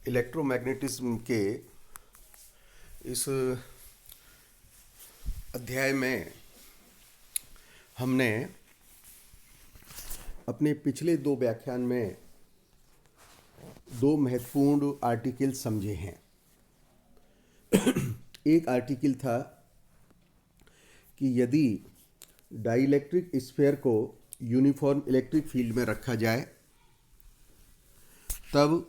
Electromagnetism के इस अध्याय में हमने अपने पिछले दो व्याख्यान में दो महत्वपूर्ण आर्टिकल समझे हैं। एक आर्टिकल था कि यदि डाइलेक्ट्रिक स्फीयर को यूनिफॉर्म इलेक्ट्रिक फील्ड में रखा जाए तब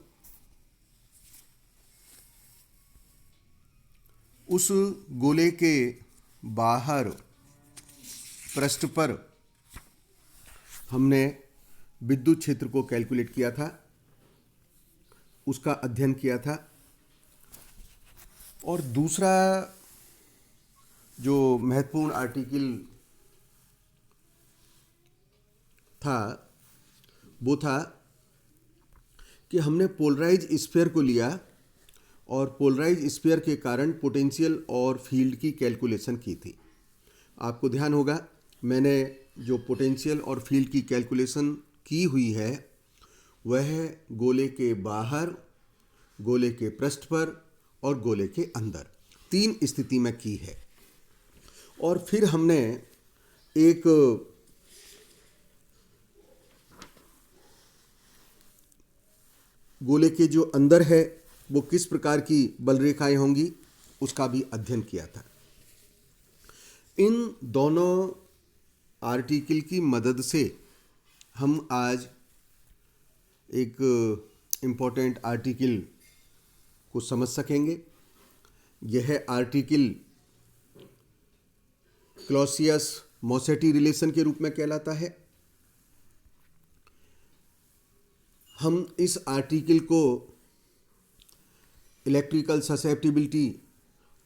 उस गोले के बाहर पृष्ठ पर हमने विद्युत क्षेत्र को कैलकुलेट किया था, उसका अध्ययन किया था। और दूसरा जो महत्वपूर्ण आर्टिकल था वो था कि हमने पोलराइज स्फीयर को लिया और पोलराइज स्फीयर के कारण पोटेंशियल और फील्ड की कैलकुलेशन की थी। आपको ध्यान होगा मैंने जो पोटेंशियल और फील्ड की कैलकुलेशन की हुई है वह गोले के बाहर, गोले के पृष्ठ पर और गोले के अंदर तीन स्थिति में की है। और फिर हमने एक गोले के जो अंदर है वो किस प्रकार की बल रेखाएं होंगी उसका भी अध्ययन किया था। इन दोनों आर्टिकल की मदद से हम आज एक इम्पोर्टेंट आर्टिकल को समझ सकेंगे। यह आर्टिकल क्लॉसियस-मोसेटी रिलेशन के रूप में कहलाता है। हम इस आर्टिकल को इलेक्ट्रिकल ससेप्टिबिलिटी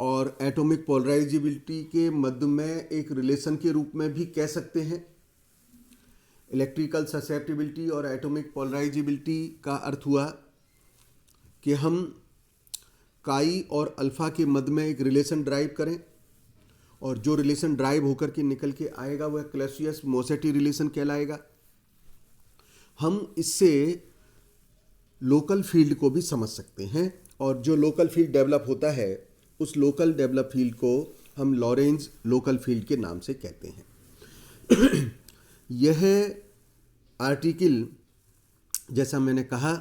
और एटॉमिक पोलराइजेबिलिटी के मध्य में एक रिलेशन के रूप में भी कह सकते हैं। इलेक्ट्रिकल ससेप्टिबिलिटी और एटॉमिक पोलराइजेबिलिटी का अर्थ हुआ कि हम काई और अल्फा के मध्य में एक रिलेशन ड्राइव करें और जो रिलेशन ड्राइव होकर के निकल के आएगा वह क्लॉसियस-मोसेटी रिलेशन कहलाएगा। हम इससे लोकल फील्ड को भी समझ सकते हैं और जो लोकल फील्ड डेवलप होता है उस लोकल डेवलप फील्ड को हम लॉरेंज लोकल फील्ड के नाम से कहते हैं। यह आर्टिकल जैसा मैंने कहा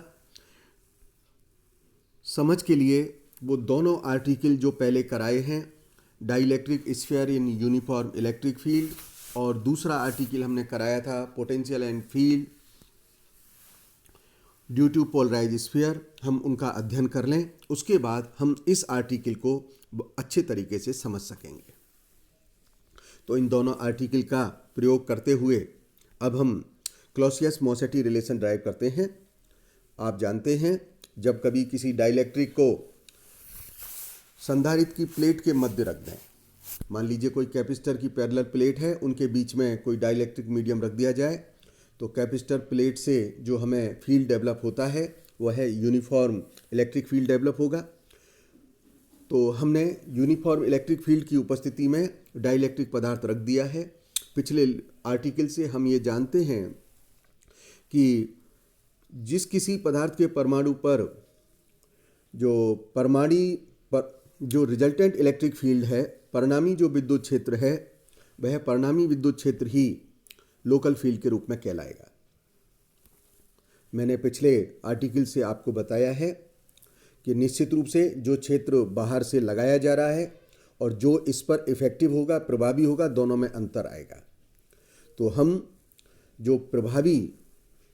समझ के लिए वो दोनों आर्टिकल जो पहले कराए हैं, dielectric sphere in uniform electric field, और दूसरा आर्टिकल हमने कराया था potential and field due to polarize sphere, हम उनका अध्ययन कर लें। उसके बाद हम इस आर्टिकल को अच्छे तरीके से समझ सकेंगे। तो इन दोनों आर्टिकल का प्रयोग करते हुए अब हम क्लॉसियस-मोसेटी रिलेशन ड्राइव करते हैं। आप जानते हैं जब कभी किसी डाइलेक्ट्रिक को संधारित्र की प्लेट के मध्य रख दें, मान लीजिए कोई कैपेसिटर की पैरेलल प्लेट है, उनके बीच में कोई डाइलेक्ट्रिक मीडियम रख दिया जाए तो कैपेसिटर प्लेट से जो हमें फील्ड डेवलप होता है वह है यूनिफॉर्म इलेक्ट्रिक फील्ड डेवलप होगा। तो हमने यूनिफॉर्म इलेक्ट्रिक फील्ड की उपस्थिति में डाइलेक्ट्रिक पदार्थ रख दिया है। पिछले आर्टिकल से हम ये जानते हैं कि जिस किसी पदार्थ के परमाणु पर जो रिजल्टेंट इलेक्ट्रिक फील्ड है, परिणामी जो विद्युत क्षेत्र है, वह परिणामी विद्युत क्षेत्र ही लोकल फील्ड के रूप में कहलाएगा। मैंने पिछले आर्टिकल से आपको बताया है कि निश्चित रूप से जो क्षेत्र बाहर से लगाया जा रहा है और जो इस पर इफेक्टिव होगा, प्रभावी होगा, दोनों में अंतर आएगा। तो हम जो प्रभावी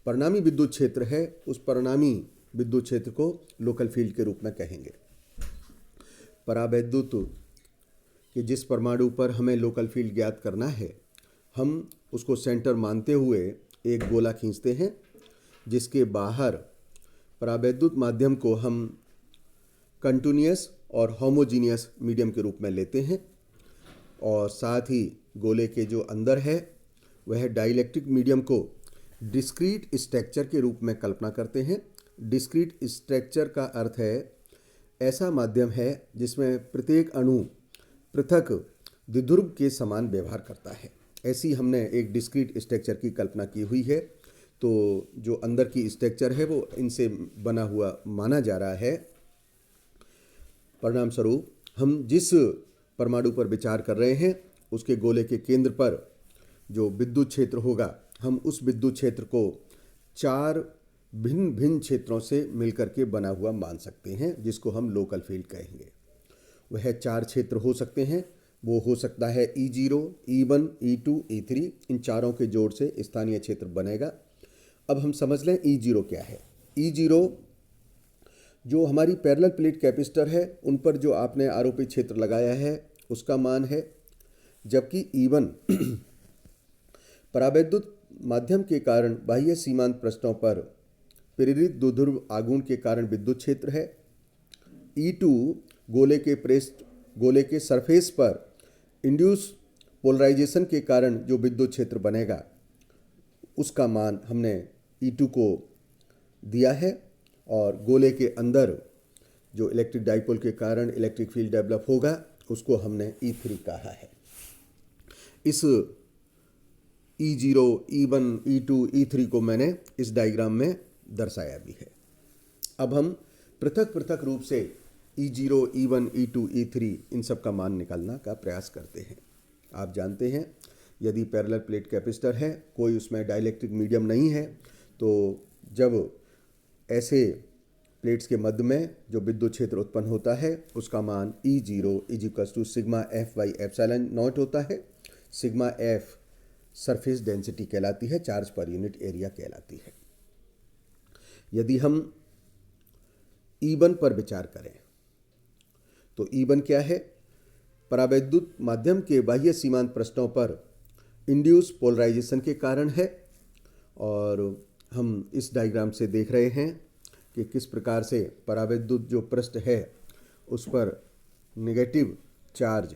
परिणामी विद्युत क्षेत्र है उस परिणामी विद्युत क्षेत्र को लोकल फील्ड के रूप में कहेंगे। परावैद्युत कि जिस परमाणु पर हमें लोकल फील्ड ज्ञात करना है हम उसको सेंटर मानते हुए एक गोला खींचते हैं जिसके बाहर परावैद्युत माध्यम को हम कंटिन्यूअस और होमोजीनियस मीडियम के रूप में लेते हैं और साथ ही गोले के जो अंदर है वह डाइलेक्ट्रिक मीडियम को डिस्क्रीट स्ट्रक्चर के रूप में कल्पना करते हैं। डिस्क्रीट स्ट्रक्चर का अर्थ है ऐसा माध्यम है जिसमें प्रत्येक अणु पृथक द्विध्रुव के समान व्यवहार करता है। ऐसी हमने एक डिस्क्रीट स्ट्रक्चर की कल्पना की हुई है। तो जो अंदर की स्ट्रक्चर है वो इनसे बना हुआ माना जा रहा है। परिणाम स्वरूप हम जिस परमाणु पर विचार कर रहे हैं उसके गोले के केंद्र पर जो विद्युत क्षेत्र होगा, हम उस विद्युत क्षेत्र को 4 भिन्न भिन्न क्षेत्रों से मिलकर के बना हुआ मान सकते हैं, जिसको हम लोकल फील्ड कहेंगे। वह 4 क्षेत्र हो सकते हैं। वो हो सकता है E0, E1, E2, E3। इन चारों के जोड़ से स्थानीय क्षेत्र बनेगा। अब हम समझ लें E0 क्या है। E0 जो हमारी पैरेलल प्लेट कैपेसिटर है उन पर जो आपने आरोपित क्षेत्र लगाया है उसका मान है, जबकि E1 परावैद्युत माध्यम के कारण बाह्य सीमांत पृष्ठों पर प्रेरित द्विध्रुव आघूर्ण के कारण विद्युत क्षेत्र है। E2 गोले के सरफेस पर इंड्यूस पोलराइजेशन के कारण जो विद्युत क्षेत्र बनेगा उसका मान हमने E2 को दिया है, और गोले के अंदर जो इलेक्ट्रिक डाइपोल के कारण इलेक्ट्रिक फील्ड डेवलप होगा उसको हमने E3 कहा है। इस E0, E1, E2, E3 को मैंने इस डायग्राम में दर्शाया भी है। अब हम पृथक पृथक रूप से E0, E1, E2, E3 इन सब का मान निकालना का प्रयास करते हैं। आप जानते हैं यदि पैरेलल प्लेट कैपेसिटर है, कोई उसमें डाइलेक्ट्रिक मीडियम नहीं है, तो जब ऐसे प्लेट्स के मध्य में जो विद्युत क्षेत्र उत्पन्न होता है उसका मान E0 = sigma F by epsilon not होता है। सिग्मा F सरफेस डेंसिटी कहलाती है, चार्ज पर यूनिट एरिया कहलाती है। यदि हम E1 पर विचार करें तो E1 क्या है? परावैद्युत माध्यम के बाह्य सीमांत पृष्ठों पर इंड्यूस पोलराइजेशन के कारण है, और हम इस डायग्राम से देख रहे हैं कि किस प्रकार से परावैद्युत जो पृष्ठ है उस पर नेगेटिव चार्ज,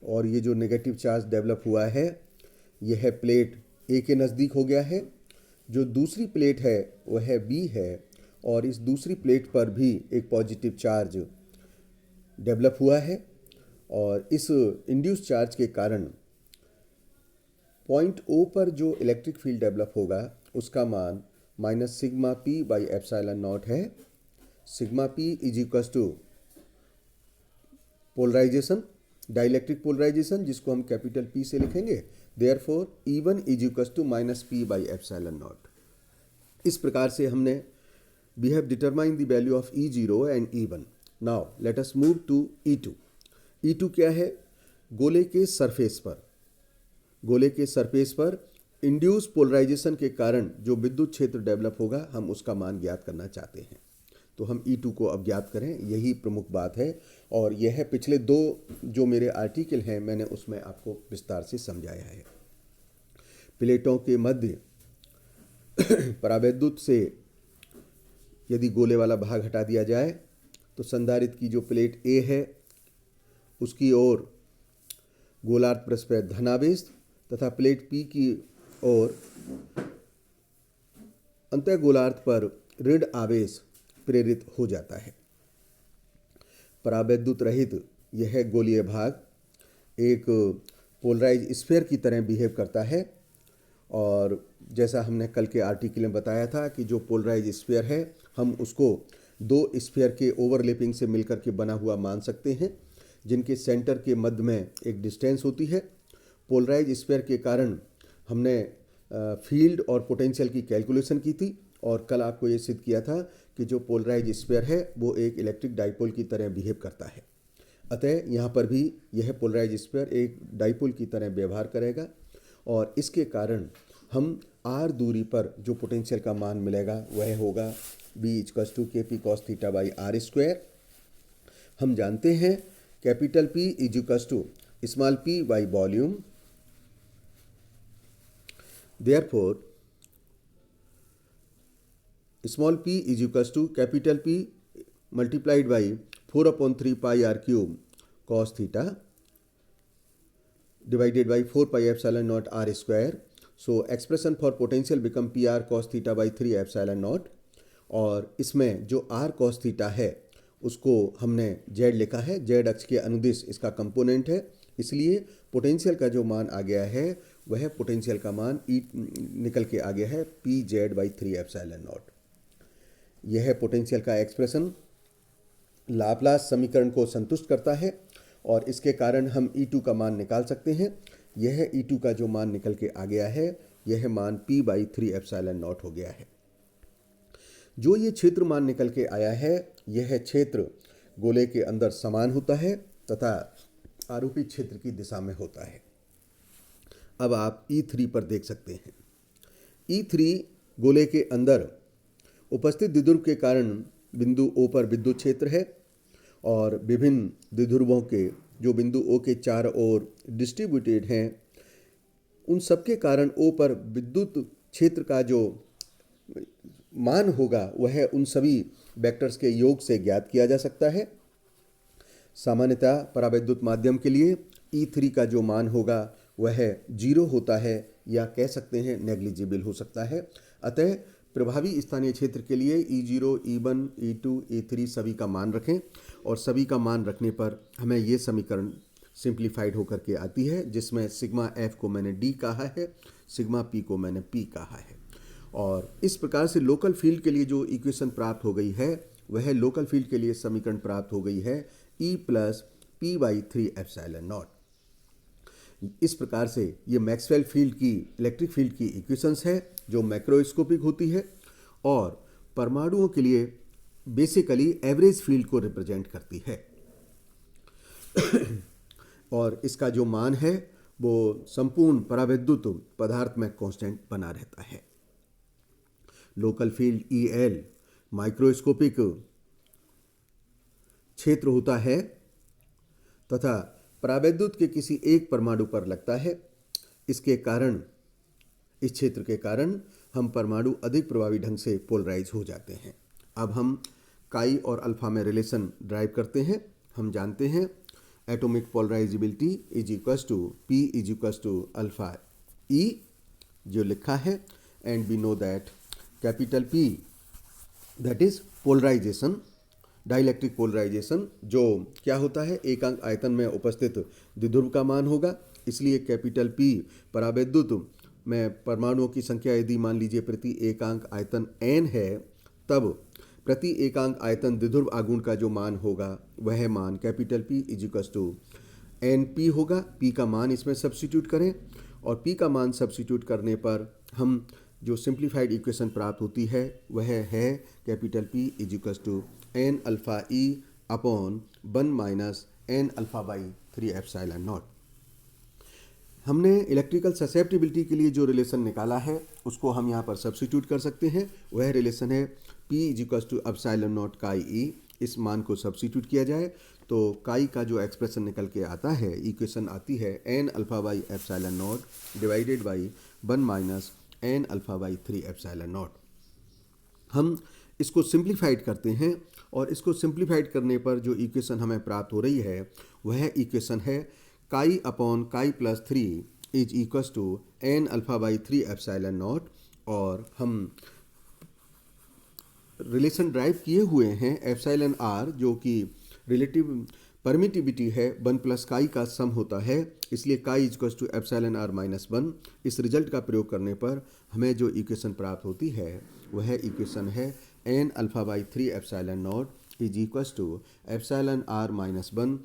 और ये जो नेगेटिव चार्ज डेवलप हुआ है यह प्लेट ए के नज़दीक हो गया है। जो दूसरी प्लेट है वह बी है, और इस दूसरी प्लेट पर भी एक पॉजिटिव चार्ज डेवलप हुआ है, और इस इंड्यूस चार्ज के कारण पॉइंट ओ पर जो इलेक्ट्रिक फील्ड डेवलप होगा उसका मान minus sigma P by epsilon not है। Sigma P = polarization, dielectric polarization, जिसको हम कैपिटल पी से लिखेंगे। Therefore E1 = minus P by epsilon not. इस प्रकार से हमने we have determined the value of E0 and E1. Now let us move to E2. E2 क्या है? गोले के सरफेस पर इंड्यूस पोलराइजेशन के कारण जो विद्युत क्षेत्र डेवलप होगा हम उसका मान ज्ञात करना चाहते हैं। तो हम E2 को अब ज्ञात करें, यही प्रमुख बात है, और यह पिछले 2 जो मेरे आर्टिकल हैं मैंने उसमें आपको विस्तार से समझाया है। प्लेटों के मध्य परावैद्युत से यदि गोले वाला भाग हटा दिया जाए तो संधारित्र की जो प्लेट ए है उसकी ओर गोलार्ध पृष्ठ पर धनावेश तथा प्लेट पी की ओर अंतःगोलार्ध पर ऋण आवेश प्रेरित हो जाता है। परावैद्युत रहित यह गोलीय भाग एक पोलराइज स्फीयर की तरह बिहेव करता है, और जैसा हमने कल के आर्टिकल में बताया था कि जो पोलराइज स्फीयर है हम उसको 2 स्फीयर के ओवरलैपिंग से मिलकर के बना हुआ मान सकते हैं, जिनके सेंटर के मध्य में एक डिस्टेंस होती है। पोलराइज स्फीयर के कारण हमने फील्ड और पोटेंशियल की कैलकुलेशन की थी, और कल आपको ये सिद्ध किया था कि जो पोलराइज स्फीयर है वो एक इलेक्ट्रिक डाइपोल की तरह बिहेव करता है। अतः यहाँ पर भी यह पोलराइज स्फीयर एक डाइपोल की तरह व्यवहार करेगा, और इसके कारण हम r दूरी पर जो पोटेंशियल का मान मिलेगा वह होगा B = Kp cos theta by r²। हम जानते हैं capital P = small p by volume. Therefore small p = capital P multiplied by 4/3 pi r³ cos theta divided by 4 pi epsilon naught r². So expression for potential become PR cos theta by 3 epsilon naught, और इसमें जो r cos theta है उसको हमने z लिखा है, z अक्ष के अनुदिश इसका कंपोनेंट है, इसलिए पोटेंशियल का जो मान आ गया है वह पोटेंशियल का मान ई निकल के आ गया है Pz/3 ε0। यह पोटेंशियल का एक्सप्रेशन लाप्लास समीकरण को संतुष्ट करता है और इसके कारण हम E2 का मान निकाल सकते हैं। यह E2 का जो मान निकल के आ गया है, यह मान P/3 ε0 हो गया है। जो ये क्षेत्र मान निकल के आया है, यह क्षेत्र गोले के अंदर समान होता है तथा आरोपित क्षेत्र की दिशा में होता है। अब आप E3 पर देख सकते हैं। E3 गोले के अंदर उपस्थित द्विध्रुव के कारण बिंदु O पर विद्युत क्षेत्र है और विभिन्न द्विध्रुवों के जो बिंदु O के चारों ओर डिस्ट्रीब्यूटेड हैं, उन सबके कारण O पर विद्युत क्षेत्र का जो मान होगा वह उन सभी वेक्टर्स के योग से ज्ञात किया जा सकता है। सामान्यतः परावैद्युत माध्यम के लिए E3 का जो मान होगा वह 0 होता है या कह सकते हैं नेग्लिजिबल हो सकता है। अतः प्रभावी स्थानीय क्षेत्र के लिए E0, E1, E2, E3 सभी का मान रखें और सभी का मान रखने पर हमें ये समीकरण सिंप्लीफाइड होकर के आती है, जिसमें सिग्मा F को मैंने D कहा है, सिग्मा P को मैंने P कहा है। और इस प्रकार से लोकल फील्ड के लिए जो इक्वेशन प्राप्त हो गई है, वह लोकल फील्ड के लिए समीकरण प्राप्त हो गई है E + P/3 ε0। इस प्रकार से ये मैक्सवेल फील्ड की इलेक्ट्रिक फील्ड की इक्वेशंस है जो मैक्रोस्कोपिक होती है और परमाणुओं के लिए बेसिकली एवरेज फील्ड को रिप्रेजेंट करती है। और इसका जो मान है वो संपूर्ण परावैद्युत पदार्थ में कांस्टेंट बना रहता है। लोकल फील्ड EL माइक्रोस्कोपिक क्षेत्र होता है तथा परावैद्युत के किसी एक परमाणु पर लगता है। इसके कारण, इस क्षेत्र के कारण हम परमाणु अधिक प्रभावी ढंग से पोलराइज हो जाते हैं। अब हम काई और अल्फा में रिलेशन ड्राइव करते हैं। हम जानते हैं atomic polarizability = P = alpha E जो लिखा है, and we know that capital P that is polarization, dielectric polarization, जो क्या होता है एकांक आयतन में उपस्थित द्विध्रुव का मान होगा। इसलिए कैपिटल P परावैद्युत में परमाणुओं की संख्या यदि मान लीजिए प्रति एकांक आयतन n है, तब प्रति एकांक आयतन द्विध्रुव आघूर्ण का जो मान होगा वह मान कैपिटल P = np होगा। P का मान इसमें सब्स्टिट्यूट करें और P का मान सब्स्टिट्यूट करने पर हम जो सिंप्लीफाइड इक्वेशन प्राप्त होती है वह है capital P = n α E/1 - n α/3 ε0। हमने इलेक्ट्रिकल ससेप्टिबिलिटी के लिए जो रिलेशन निकाला है उसको हम यहाँ पर सब्स्टिट्यूट कर सकते हैं। वह रिलेशन है P = ε0 काई E। इस मान को सब्स्टिट्यूट किया जाए तो काई का जो एक्सप्रेशन निकल के आता है, इक्वेशन आती है n α/ε0 डिवाइडेड बाई 1 - n α/3 ε0। हम इसको सिंप्लीफाइड करते हैं और इसको सिंप्लीफाइड करने पर जो इक्वेशन हमें प्राप्त हो रही है वह इक्वेशन है काई अपॉन काई + 3 = n α/3 ε0। और हम रिलेशन ड्राइव किए हुए हैं εr जो कि रिलेटिव परमिटिविटी है 1 + काई का सम होता है, इसलिए काई = εr - 1। इस रिजल्ट का प्रयोग करने पर हमें जो इक्वेशन प्राप्त होती है वह इक्वेशन है n α/3 ε0 = εr - 1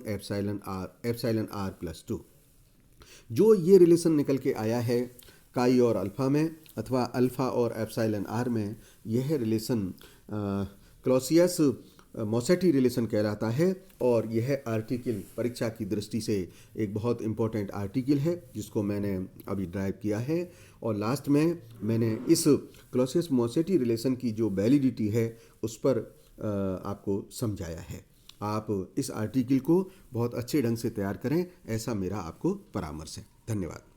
/ εr+2। जो ये रिलेशन निकल के आया है काई और अल्फा में अथवा अल्फा और εr में, यह रिलेशन क्लॉसियस मोसेटी रिलेशन कहलाता है और यह आर्टिकल परीक्षा की दृष्टि से एक बहुत इम्पोर्टेंट आर्टिकल है जिसको मैंने अभी ड्राइव किया है। और लास्ट में मैंने इस क्लॉसियस मोसेटी रिलेशन की जो वैलिडिटी है उस पर आपको समझाया है। आप इस आर्टिकल को बहुत अच्छे ढंग से तैयार करें, ऐसा मेरा आपको परामर्श है। धन्यवाद।